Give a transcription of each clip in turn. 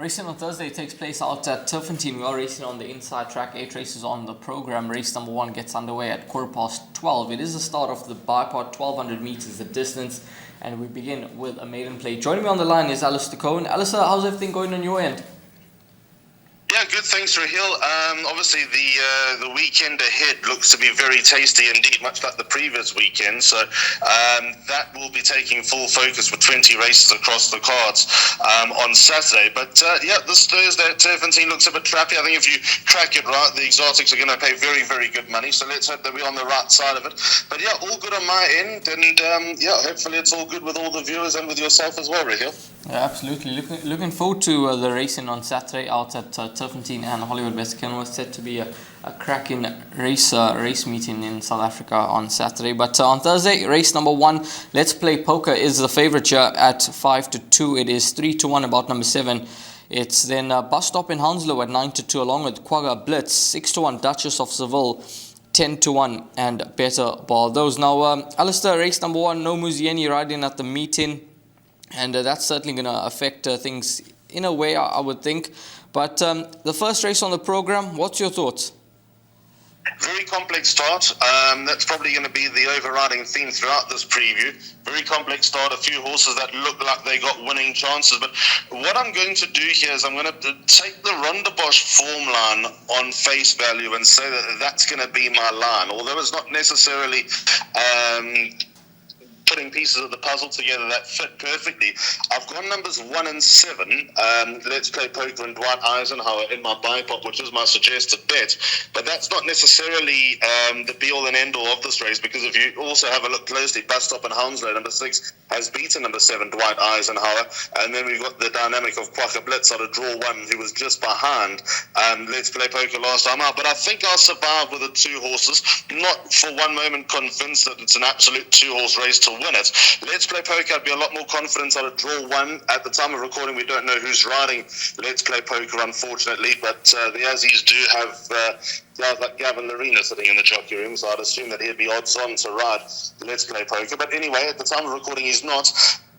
Racing on Thursday takes place out at Turffontein. We are racing on the inside track. 8 races on the program. Race number 1 gets underway at 12:15. It is the start of the bipod, 1200 meters the distance, and we begin with a maiden play. Joining me on the line is Alistair Cohen. Alistair, how's everything going on your end? Yeah, good. Thanks, Rahil. Obviously, the weekend ahead looks to be very tasty indeed, much like the previous weekend. So that will be taking full focus with 20 races across the cards on Saturday. But this Thursday at Turffontein looks a bit trappy. I think if you track it right, the exotics are going to pay very, very good money. So let's hope that we're on the right side of it. But yeah, all good on my end. And hopefully it's all good with all the viewers and with yourself as well, Rahil. Yeah, absolutely. Looking forward to the racing on Saturday out at Turffontein and Hollywoodbets Kenilworth. Set to be a cracking race meeting in South Africa on Saturday. But on Thursday, race number 1, Let's Play Poker is the favourite here at 5-2. It is 3-1 about number 7. It's then Bus Stop in Hounslow at 9-2 along with Quagga Blitz, 6-1 Duchess of Seville, 10-1 and Better Bar those. Now, Alistair, race number 1, no Muzieni riding at the meeting. And that's certainly going to affect things in a way, I would think. But the first race on the program, what's your thoughts? Very complex start. That's probably going to be the overriding theme throughout this preview. Very complex start. A few horses that look like they got winning chances. But what I'm going to do here is I'm going to take the Rondebosch form line on face value and say that that's going to be my line. Although it's not necessarily putting pieces of the puzzle together that fit perfectly. I've got numbers 1 and 7. Let's Play Poker and Dwight Eisenhower in my bipod, which is my suggested bet. But that's not necessarily the be-all and end-all of this race, because if you also have a look closely, Bus Stop and Hounslow, number 6, has beaten number 7, Dwight Eisenhower. And then we've got the dynamic of Quagga Blitz out of draw 1, who was just behind Let's Play Poker last time out. But I think I'll survive with the 2 horses. Not for one moment convinced that it's an absolute 2-horse race to win it. Let's Play Poker, I'd be a lot more confident out of draw 1. At the time of recording, we don't know who's riding Let's Play Poker, unfortunately, but the Aussies do have guys like Gavin Larena sitting in the jockey room, so I'd assume that he'd be odds on to ride Let's Play Poker. But anyway, at the time of recording, he's not.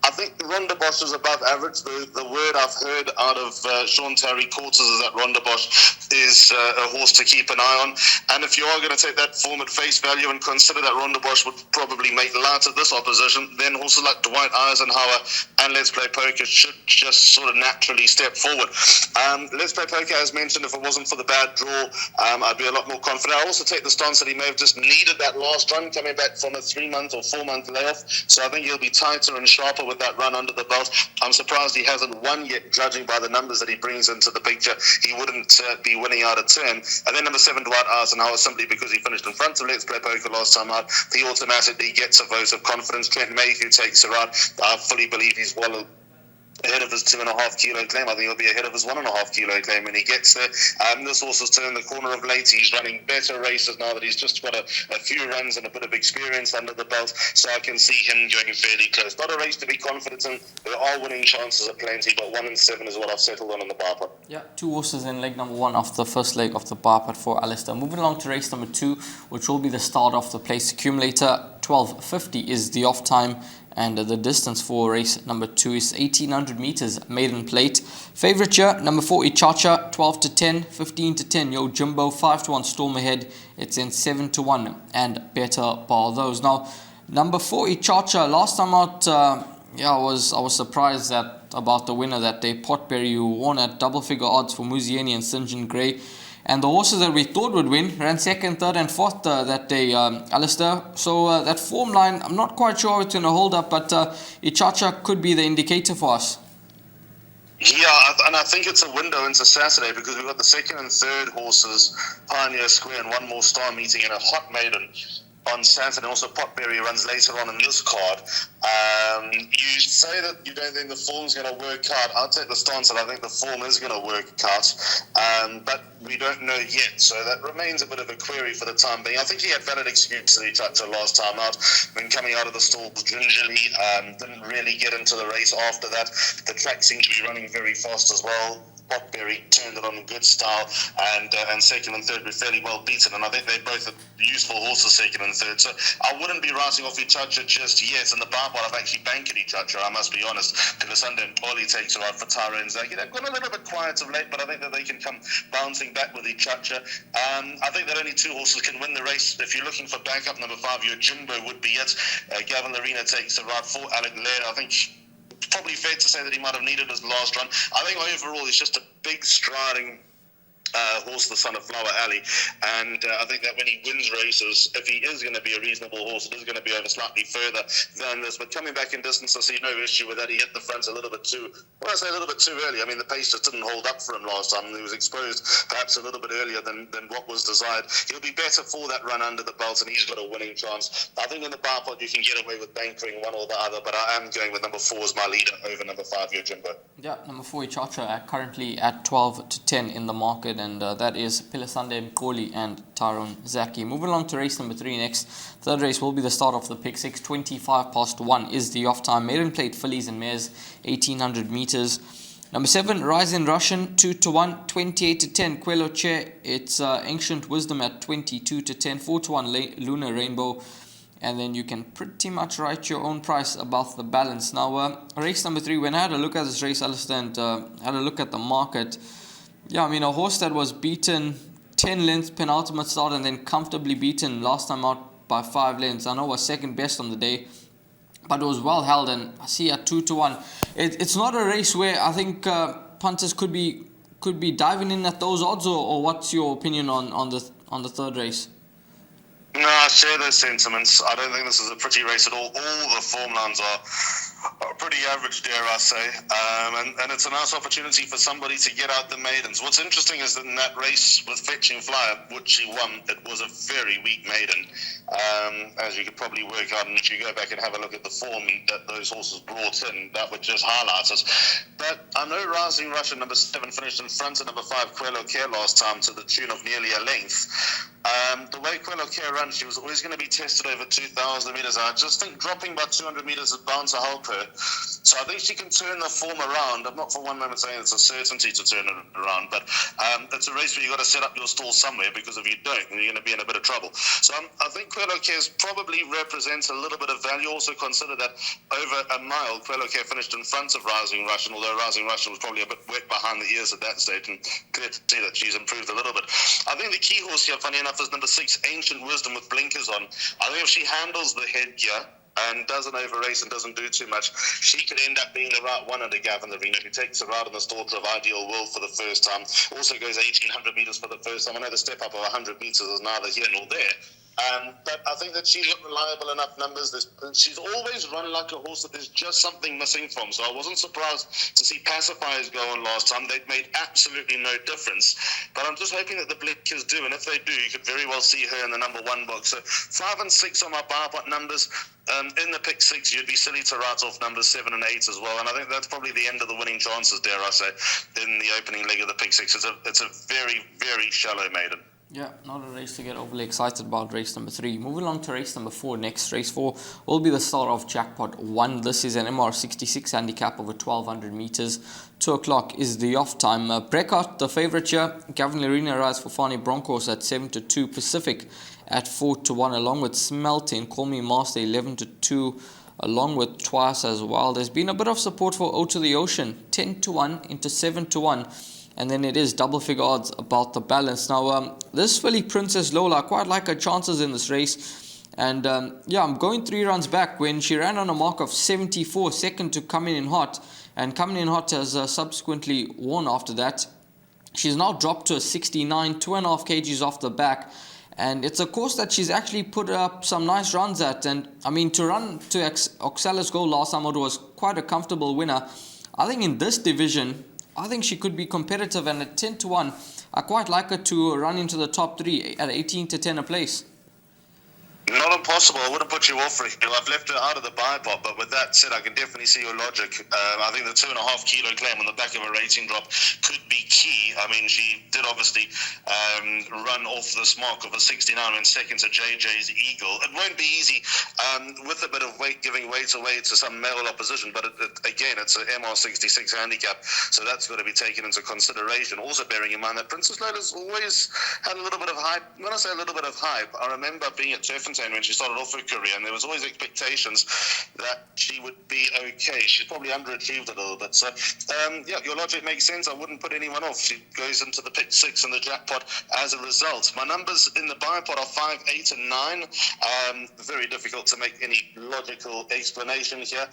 I think Rondebosch is above average. The word I've heard out of Sean Terry Quarters is that Rondebosch is a horse to keep an eye on. And if you are going to take that form at face value and consider that Rondebosch would probably make light of this opposition, then horses like Dwight Eisenhower and Let's Play Poker should just sort of naturally step forward. Let's Play Poker, as mentioned, if it wasn't for the bad draw, I'd be a lot more confident. I also take the stance that he may have just needed that last run coming back from a 3-month or 4-month layoff. So I think he'll be tighter and sharper with that run under the belt. I'm surprised he hasn't won yet, judging by the numbers that he brings into the picture. He wouldn't be winning out of turn. And then number 7, Dwight Eisenhower, simply because he finished in front of Let's Play Poker last time out, he automatically gets a vote of confidence. Trent Mayhew takes her out. I fully believe he's well ahead of his 2.5 kilo claim. I think he'll be ahead of his 1.5 kilo claim when he gets there. This horse has turned the corner of late. He's running better races now that he's just got a few runs and a bit of experience under the belt, so I can see him going fairly close. Not a race to be confident in. There are winning chances at plenty, but 1 and 7 is what I've settled on in the bipod. Yeah, 2 horses in leg number 1 of the first leg of the bipod for Alistair. Moving along to race number 2, which will be the start of the place accumulator. 12:50 is the off time, and the distance for race number 2 is 1800 meters, maiden plate. Favourite here, number 4, Ichacha, 12-10, 15-10, Yo Jimbo, 5-1, Storm Ahead. It's in 7-1, and Better Bar those. Now, number 4, Ichacha, last time out, I was surprised about the winner that day, Potberry, who won at double-figure odds for Muzieni and St. John Grey. And the horses that we thought would win ran 2nd, 3rd and 4th that day, Alistair. So that form line, I'm not quite sure it's going to hold up, but Ichacha could be the indicator for us. Yeah, and I think it's a window into Saturday, because we've got the 2nd and 3rd horses, Pioneer Square and One More Star, meeting in a hot maiden on Saturday. Also, Potberry runs later on in this card. You say that you don't think the form's going to work out. I'll take the stance that I think the form is going to work out, but we don't know yet. So that remains a bit of a query for the time being. I think he had valid excuses that he tried to last time out when coming out of the stalls gingerly. Didn't really get into the race after that. The track seemed to be running very fast as well. Potberry turned it on in good style, and second and third were fairly well beaten, and I think they both are useful horses, second and third. So I wouldn't be writing off Ichacha just yet. In the bar part, I've actually banked Ichacha, I must be honest, because Sunday and Paulie takes her out for Tyra and Zaki. They've got a little bit quiet of late, but I think that they can come bouncing back with Ichacha. I think that only two horses can win the race. If you're looking for backup, number 5, your Jimbo would be it. Gavin Larena takes the ride for Alec Laird. I think probably fair to say that he might have needed his last run. I think overall he's just a big striding horse, the son of Flower Alley, and I think that when he wins races, if he is going to be a reasonable horse, it is going to be over slightly further than this. But coming back in distance, I see no issue with that. He hit the front a little bit too, when I say a little bit too early, I mean the pace just didn't hold up for him last time. He was exposed perhaps a little bit earlier than what was desired. He'll be better for that run under the belt, and he's got a winning chance. I think in the bar pot you can get away with bankering one or the other, but I am going with number 4 as my leader over number 5, your Jimbo. Yeah, number 4 Ichacha currently at 12 to 10 in the market, and that is Pilasande Mkoli and Tyrone Zaki. Moving along to race number 3 next. Third race will be the start of the pick 6. 1 is the off time. Maiden plate fillies and mares, 1800 meters. Number 7, Rising Russian, 2 to 1, 28 to 10. Quello Chair, it's Ancient Wisdom at 22 to 10. 4 to 1, Lunar Rainbow. And then you can pretty much write your own price about the balance. Now, race number 3, when I had a look at this race, Alistair, and had a look at the market, yeah, I mean, a horse that was beaten 10 lengths penultimate start and then comfortably beaten last time out by 5 lengths. I know was second best on the day, but it was well held, and I see at 2 to 1. It's not a race where I think punters could be diving in at those odds, or what's your opinion on the third race? No, I share those sentiments. I don't think this is a pretty race at all. All the form lines are pretty average, dare I say. And it's a nice opportunity for somebody to get out the maidens. What's interesting is that in that race with Fetching Flyer, which she won, it was a very weak maiden. As you could probably work out, and if you go back and have a look at the form that those horses brought in, that would just highlight it. But I know Rising Russian, number 7, finished in front of number 5, Quello Care, last time to the tune of nearly a length. The way Quello Care runs, she was always going to be tested over 2,000 metres. I just think dropping by 200 metres is bound to help her. So I think she can turn the form around. I'm not for one moment saying it's a certainty to turn it around, but it's a race where you've got to set up your stall somewhere, because if you don't, then you're going to be in a bit of trouble. So I think Quello Care probably represents a little bit of value. Also consider that over a mile, Quello Care finished in front of Rising Russian, although Rising Russian was probably a bit wet behind the ears at that stage, and clear to see that she's improved a little bit. I think the key horse here, funny enough, is number 6, Ancient Wisdom with blinkers on. I think if she handles the headgear and doesn't over-race and doesn't do too much, she could end up being the right one under Gavin Larena, who takes her out in the Slaughter of Ideal World for the first time. Also goes 1,800 metres for the first time. I know the step up of 100 metres is neither here nor there. But I think that she's got reliable enough numbers. She's always run like a horse that there's just something missing from. So I wasn't surprised to see Pacifiers go on last time. They've made absolutely no difference. But I'm just hoping that the blinkers do. And if they do, you could very well see her in the number 1 box. So 5 and 6 are my bar pot numbers. In the pick 6, you'd be silly to write off numbers 7 and 8 as well. And I think that's probably the end of the winning chances, dare I say, in the opening leg of the pick 6. It's a very, very shallow maiden. Yeah, not a race to get overly excited about, race number 3. Moving on to race number 4 next. Race 4 will be the start of Jackpot 1. This is an MR66 handicap over 1,200 meters. 2 o'clock is the off time. Brecott, the favourite here. Gavin Larena rides for Fani Broncos at 7 to 2. Pacific at 4 to 1, along with Smelting. Call Me Master 11 to 2, along with Twice as well. There's been a bit of support for O to the Ocean, 10 to 1 into 7 to 1. And then it is double figure odds about the balance. Now, this filly, Princess Lola, I quite like her chances in this race. And yeah, I'm going 3 runs back when she ran on a mark of 74, second to Coming In Hot. And Coming In Hot has subsequently won after that. She's now dropped to a 69, 2.5 kgs off the back. And it's a course that she's actually put up some nice runs at. And I mean, to run to Oxalis Gold last time, it was quite a comfortable winner. I think in this division, I think she could be competitive, and at 10 to 1, I quite like her to run into the top 3 at 18 to 10 a place. Not impossible. I wouldn't put you off for it. I've left her out of the buy pot, but with that said, I can definitely see your logic. I think the 2.5 kilo claim on the back of a rating drop could be key. I mean, she did obviously run off this mark of a 69 in second to JJ's Eagle. It won't be easy with a bit of weight, giving weight away to some male opposition, but again, it's an MR66 handicap, so that's got to be taken into consideration. Also bearing in mind that Princess Lola's always had a little bit of hype. When I say a little bit of hype, I remember being at Turffontein when she started off her career, and there was always expectations that she would be okay. She's probably underachieved a little bit. So, yeah, your logic makes sense. I wouldn't put anyone off. She goes into the pick 6 in the jackpot as a result. My numbers in the buy pot are 5, 8, and 9. Very difficult to make any logical explanation here,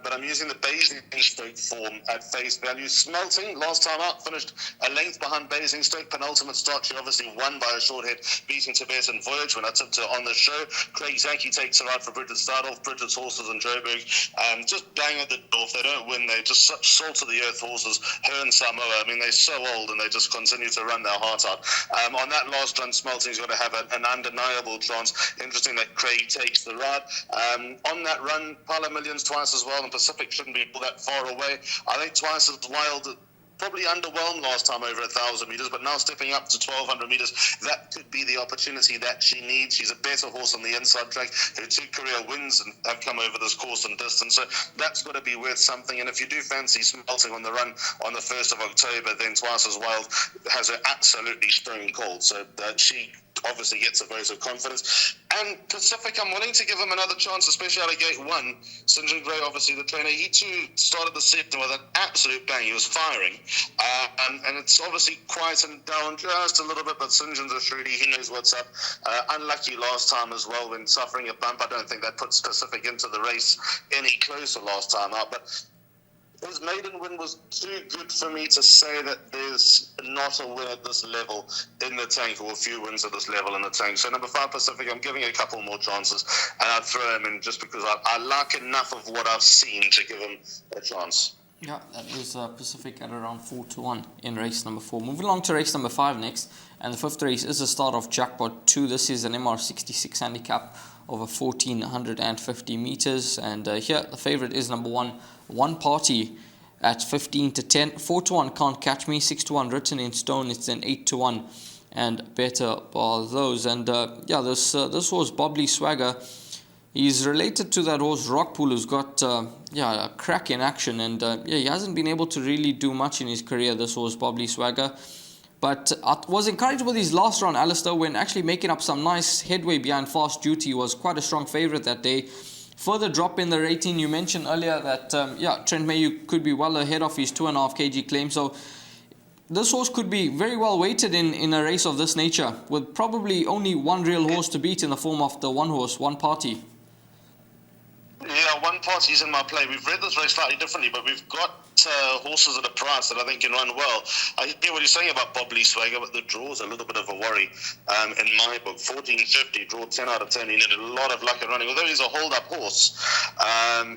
but I'm using the Basingstoke form at face value. Smelting, last time out, finished a length behind Basingstoke. Penultimate start, she obviously won by a short head, beating Tibetan Voyage when I tipped her on the show. Craig Zanke takes her out for Bridget Stardoff. Bridget's horses and Joburg just bang at the door. If they don't win, they're just such salt of the earth horses. Her and Samoa, I mean, they're so old and they just continue to run their heart out. On that last run, Smelting's going to have an undeniable chance. Interesting that Craig takes the ride. On that run, Pala Millions twice as well, and Pacific shouldn't be all that far away. I think twice as wild. Probably underwhelmed last time over 1,000 meters, but now stepping up to 1,200 meters, that could be the opportunity that she needs. She's a better horse on the inside track. Her 2 career wins have come over this course and distance, so that's got to be worth something. And if you do fancy Smelting on the run on the 1st of October, then Twice as Wild has her absolutely stone cold. So she obviously gets a vote of confidence. And Pacific, I'm willing to give him another chance, especially out of gate 1. St. John Gray, obviously the trainer, he too started the season with an absolute bang. He was firing. And it's obviously quietened down just a little bit, but St. John's a shrewdy. He knows what's up. Unlucky last time as well when suffering a bump. I don't think that puts Pacific into the race any closer last time out, but his maiden win was too good for me to say that there's not a win at this level in the tank, or a few wins at this level in the tank. So number 5 Pacific, I'm giving a couple more chances, and I'd throw him in just because I like enough of what I've seen to give him a chance. Yeah, that is Pacific at around 4-1 in race number 4. Moving along to race number 5 next, and the 5th race is the start of Jackpot 2. This is an MR66 handicap over 1,450 meters, and here the favorite is number 1 Party at 15-10. 4-1 Can't Catch Me, 6-1 Written in Stone. It's an 8-1 and better by those. And yeah, this horse Bobbly Swagger, he's related to that horse Rockpool, who's got a crack in action, and he hasn't been able to really do much in his career, this horse Bobbly Swagger. But I was encouraged with his last run, Alistair, when actually making up some nice headway behind Fast Duty. Was quite a strong favourite that day. Further drop in the rating. You mentioned earlier that Trent Mayu could be well ahead of his 2.5 kg claim. So this horse could be very well weighted in a race of this nature, with probably only one real horse to beat in the form of the One Party. Yeah, One Party's in my play. We've read this race slightly differently, but we've got horses at a price that I think can run well. I hear what you're saying about Bobbly Swagger, but the draw's a little bit of a worry in my book. 1450, draw 10 out of 10. He needed a lot of luck at running, although he's a hold-up horse.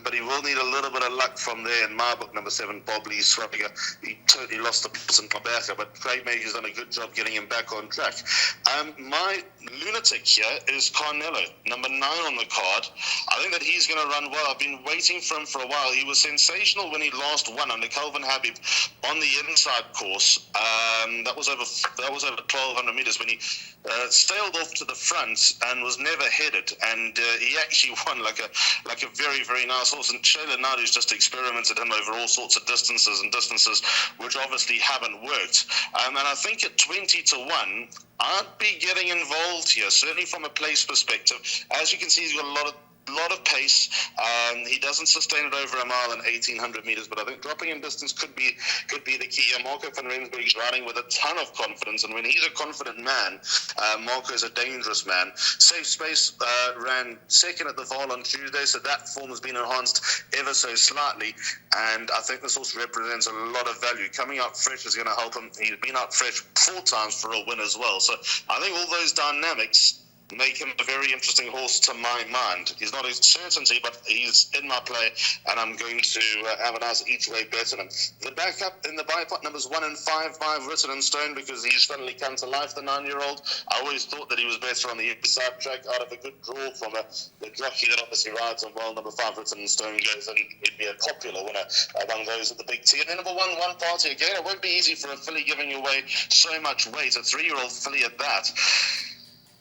But he will need a little bit of luck from there. In my book, number 7, Bobbly Swagger. He totally lost the pace in Mabaka, but Craig Major's done a good job getting him back on track. My lunatic here is Carnello, number 9 on the card. I think that he's going to run well. I've been waiting for him for a while. He was sensational when he last won under Calvin Habib on the inside course. That was over 1,200 meters when he sailed off to the front and was never headed, and he actually won like a very, very nice horse. And Shayla Nadu's just experimented him over all sorts of distances which obviously haven't worked. And I think at 20-1, I'd be getting involved here, certainly from a place perspective. As you can see, he's got a lot of pace. He doesn't sustain it over a mile and 1,800 meters, but I think dropping in distance could be the key. Marco van Rensburg's riding with a ton of confidence, and when he's a confident man, Marco's a dangerous man. Safe Space ran second at the Val on Tuesday, so that form has been enhanced ever so slightly, and I think this horse represents a lot of value. Coming out fresh is going to help him. He's been out fresh 4 times for a win as well, so I think all those dynamics make him a very interesting horse to my mind. He's not a certainty, but he's in my play, and I'm going to have a nice each-way bet on him. The backup in the bipot, numbers 1 and 5, written in stone, because he's suddenly come to life, the 9-year-old. I always thought that he was better on the inside track, out of a good draw from the jockey that obviously rides him well. Number 5, written in stone, goes, and he'd be a popular winner among those at the big T. And then number 1 party, again, it won't be easy for a filly giving away so much weight, a 3-year-old filly at that.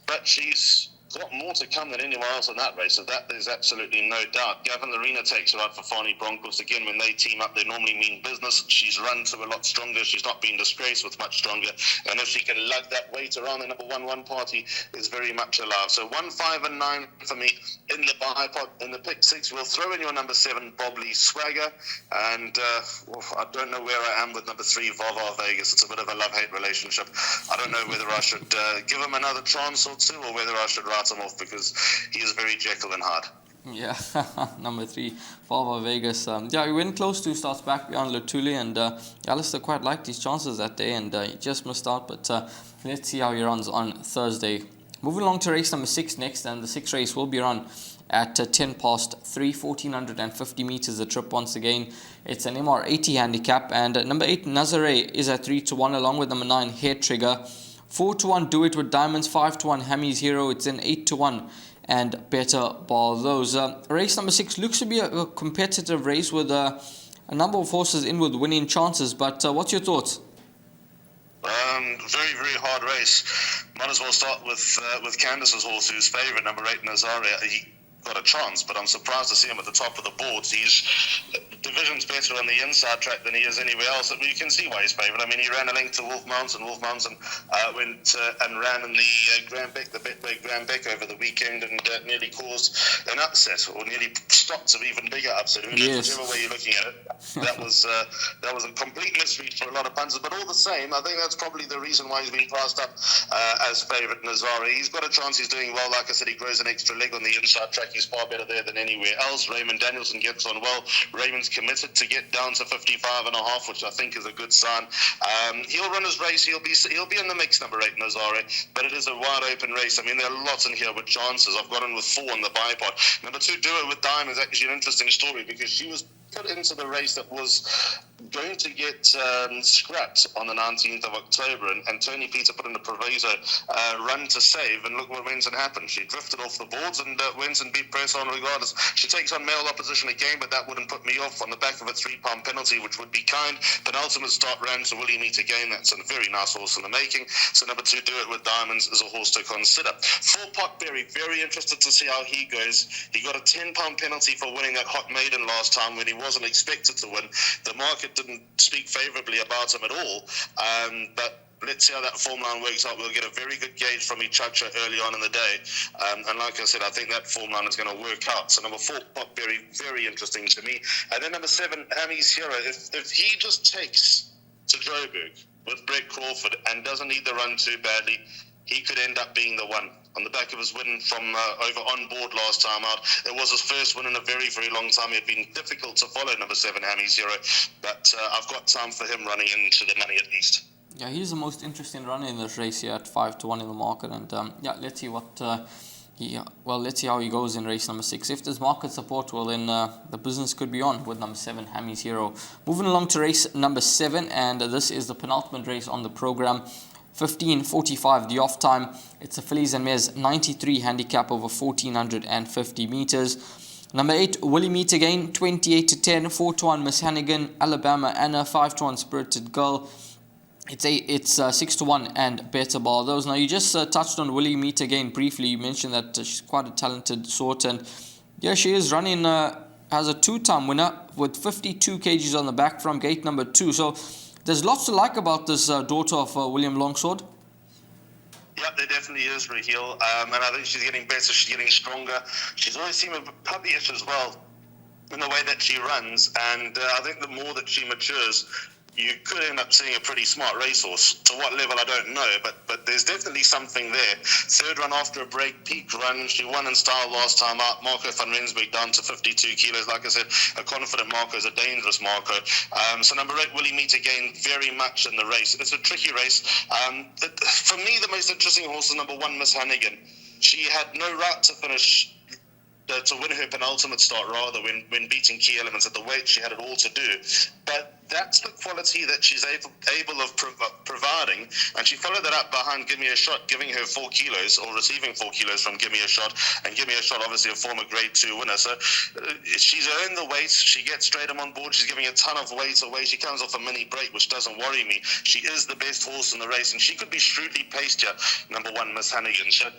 But she's got more to come than anyone else in that race, so that there's absolutely no doubt. Gavin Larena takes her out for Fani Broncos. Again, when they team up, they normally mean business. She's run to a lot stronger. She's not been disgraced with much stronger. And if she can lug that weight around, the number 1 party is very much alive. So 1, 5, and 9 for me in the bipod. In the pick 6, we'll throw in your number 7, Bobley Swagger. And I don't know where I am with number 3, Vava Vegas. It's a bit of a love-hate relationship. I don't know whether I should give him another chance or two, or whether I should write him off, because he is very Jekyll and Hyde. Yeah, number 3, Vava Vegas. Yeah, he went close 2 starts back beyond Lutuli, and Alistair quite liked his chances that day, and he just missed out. But let's see how he runs on Thursday. Moving along to race number 6 next, and the 6th race will be run at 10 past 3, 1450 meters the trip once again. It's an MR80 handicap, and number 8, Nazare, is at 3-1, along with number 9, Hair Trigger. 4-1, Do It With Diamonds. 5-1, Hammy's Hero. It's an 8-1, and Better Bar Those. Race number 6 looks to be a competitive race with a number of horses in with winning chances. But what's your thoughts? Very, very hard race. Might as well start with Candace's horse, who's favourite, number 8, Nazaria. He got a chance, but I'm surprised to see him at the top of the boards. He's division's better on the inside track than he is anywhere else. You can see why he's favourite. I mean, he ran a length to Wolf Mountain. Wolf Mountain went and ran in the Grand Beck, the Betway Grand Beck over the weekend, and nearly caused an upset, or nearly stopped an even bigger upset. Yes. Whichever way you're looking at it, that was a complete mystery for a lot of punters. But all the same, I think that's probably the reason why he's been passed up as favourite, Nazari. He's got a chance. He's doing well. Like I said, he grows an extra leg on the inside track. He's far better there than anywhere else. Raymond Danielson gets on well. Raymond's committed to get down to 55.5, which I think is a good sign. He'll run his race. He'll be in the mix, number 8, Nazare. But it is a wide open race. I mean, there are lots in here with chances. I've got him with 4 in the bipod. Number 2, Do It With Diamonds, is actually an interesting story, because she was put into the race that was going to get scrapped on the 19th of October, and Tony Peter put in a proviso run to save, and look what went and happened. She drifted off the boards and went and beat Press On regardless. She takes on male opposition again, but that wouldn't put me off on the back of a £3 penalty, which would be kind. Penultimate start ran to Willie Meet again. That's a very nice horse in the making. So number 2, Do It With Diamonds, is a horse to consider. 4, Potberry, very interested to see how he goes. He got a £10 penalty for winning that Hot Maiden last time when he wasn't expected to win. The market didn't speak favourably about him at all, but let's see how that form line works out. We'll get a very good gauge from Ichacha early on in the day, and like I said, I think that form line is going to work out. So number 4, Potberry, very interesting to me. And then number 7, Hammy's Hero. If he just takes to Joburg with Brett Crawford and doesn't need the run too badly, he could end up being the one. On the back of his win from over on board last time out, it was his first win in a very, very long time. It had been difficult to follow number 7, Hammy's Hero, but I've got time for him running into the money at least. Yeah, he's the most interesting runner in this race here at 5-1 in the market, and yeah, let's see what let's see how he goes in race number 6. If there's market support, well then the business could be on with number 7, Hammy's Hero. Moving along to race number 7, and this is the penultimate race on the program. 15:45 the off time. It's a fillies and mares 93 handicap over 1450 meters. Number 8, Willie Meet again, 28-10. 4-1, Miss Hannigan. Alabama Anna, 5-1, Spirited Girl. It's 6-1, and Better Bar Those. Now, you just touched on Willie Meet again briefly. You mentioned that she's quite a talented sort, and yeah, she is running as a 2-time winner with 52 kgs on the back from gate number 2. So there's lots to like about this daughter of William Longsword. Yeah, there definitely is, Raheel. And I think she's getting better. She's getting stronger. She's always seemed a bit puppyish as well in the way that she runs. And I think the more that she matures, you could end up seeing a pretty smart racehorse. To what level, I don't know, but there's definitely something there. 3rd run after a break, peak run. She won in style last time out. Marco van Rensburg down to 52 kilos. Like I said, a confident Marco is a dangerous Marco. So number 8, Willie Meet again, very much in the race. It's a tricky race. For me, the most interesting horse is number 1, Miss Hannigan. she had no right to finish. To win her penultimate start, rather, when beating key elements at the weight, she had it all to do. But that's the quality that she's able of providing, and she followed that up behind Give Me a Shot, giving her 4 kilos, or receiving 4 kilos from Give Me a Shot, and Give Me a Shot, obviously a former Grade 2 winner. So she's earned the weight. She gets straight on board. She's giving a ton of weight away. She comes off a mini break, which doesn't worry me. She is the best horse in the race, and she could be shrewdly placed here, number 1, Miss Hannigan. So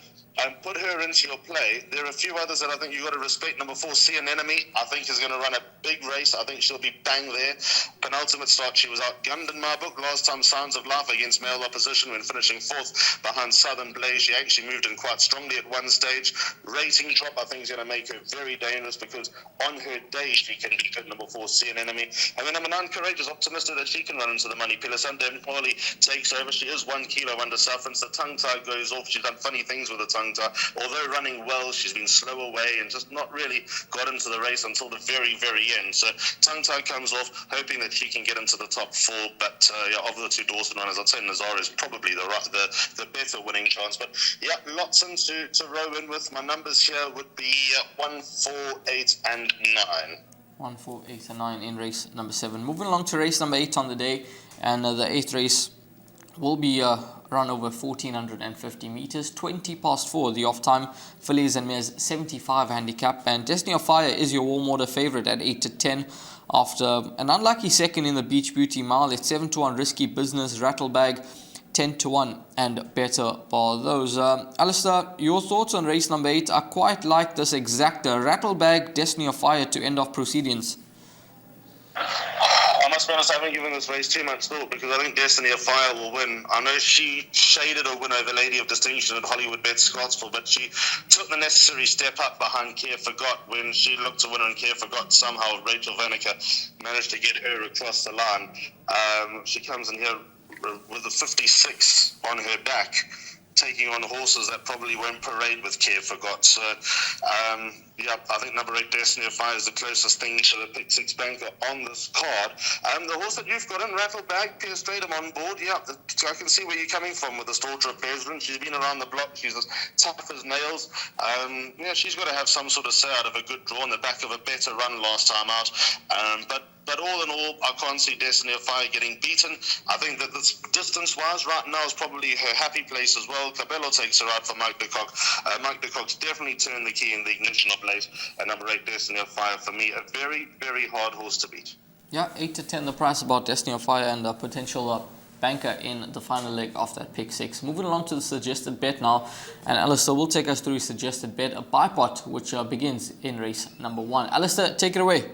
put her into your play. There are a few others that I think you've got to respect. Number 4, See an Enemy, I think is going to run a big race. I think she'll be bang there. Penultimate start, she was outgunned in my book. Last time, Signs of Life against male opposition when finishing 4th behind Southern Blaze. She actually moved in quite strongly at one stage. Rating drop, I think is going to make her very dangerous because on her day she can be good. Number 4, See an Enemy. And then number 9, Courageous, optimistic that she can run into the money. Pilasande Mwali takes over. She is 1 kilo under sufferance. The tongue tie goes off. She's done funny things with the tongue tie. Although running well, she's been slow away and just not really got into the race until the very, very end. So tongue tie comes off, hoping that she can get into the top 4. But of the 2 Dawson runners, I'd say Nazara is probably the better winning chance. But yeah, lots to row in with. My numbers here would be 1, 4, 8, and 9. 1, 4, 8, and 9 in race number 7. Moving along to race number 8 on the day, and the 8th race will be run over 1,450 meters, 20 past 4 the off time. Fillies and Mares 75 handicap, and Destiny of Fire is your warm order favorite at 8 to 10. After an unlucky second in the Beach Beauty Mile, it's 7 to 1 Risky Business, Rattlebag 10 to 1, and better for those. Alistair, your thoughts on race number 8 are quite like this exact Rattlebag, Destiny of Fire to end off proceedings. I must be honest, I haven't given this race too much thought because I think Destiny of Fire will win. I know she shaded a win over Lady of Distinction at Hollywoodbets Scottsville, but she took the necessary step up behind Care Forgot when she looked to win on Care Forgot. Somehow Rachel Vanica managed to get her across the line. She comes in here with a 56 on her back, taking on horses that probably won't parade with Care Forgot. So, I think number 8, Destiny of Fire, is the closest thing to the pick 6 banker on this card. The horse that you've got in, Rattlebag, Pierre Stratum on board. I can see where you're coming from with this daughter of Besrin. She's been around the block. She's as tough as nails. She's got to have some sort of say out of a good draw on the back of a better run last time out. But all in all, I can't see Destiny of Fire getting beaten. I think that this distance-wise right now is probably her happy place as well. Cabello takes her out for Mike de Kock. Mike de Kock's definitely turned the key in the ignition of late. And number 8, Destiny of Fire, for me, a very, very hard horse to beat. Yeah, 8 to 10 the price about Destiny of Fire and a potential banker in the final leg of that pick 6. Moving along to the suggested bet now, and Alistair will take us through suggested bet, a buy pot, which begins in race number 1. Alistair, take it away.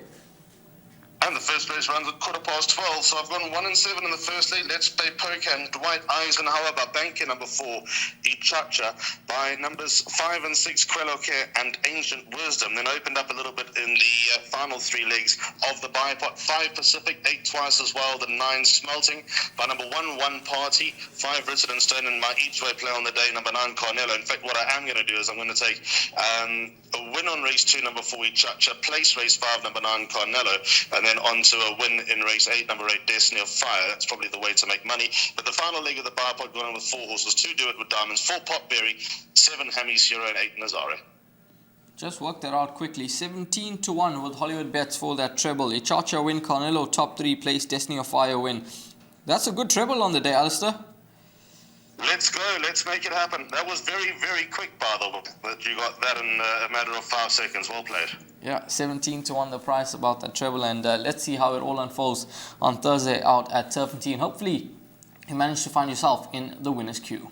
And the first race runs at 12:15, so I've gone 1 and 7 in the first leg. Let's Play Poker and Dwight Eisenhower by banker number 4, Ichacha, by numbers 5 and 6, Quelloke and Ancient Wisdom. Then opened up a little bit in the final 3 legs of the buy pot. 5 Pacific, 8 Twice as well, the 9 Smelting by number 1, One Party, 5 Written in Stone, and my each way play on the day, number 9 Carnello. In fact, what I am going to do is I'm going to take a win on race 2, number 4, Ichacha, place race 5, number 9 Carnello, and then on to a win in race 8, number 8, Destiny of Fire. That's probably the way to make money. But the final leg of the buy pot going on with 4 horses, 2 Do It with Diamonds, 4 Potberry, 7 Hammy's Hero, and 8 Nazare. Just work that out quickly. 17 to 1 with Hollywoodbets for that treble. Ichacha win, Carnello top 3 place, Destiny of Fire win. That's a good treble on the day, Alistair. Let's go. Let's make it happen. That was very, very quick, by the way, that you got that in a matter of 5 seconds. Well played. Yeah, 17 to 1 the price about that treble, and let's see how it all unfolds on Thursday out at Turffontein. Hopefully, you manage to find yourself in the winner's queue.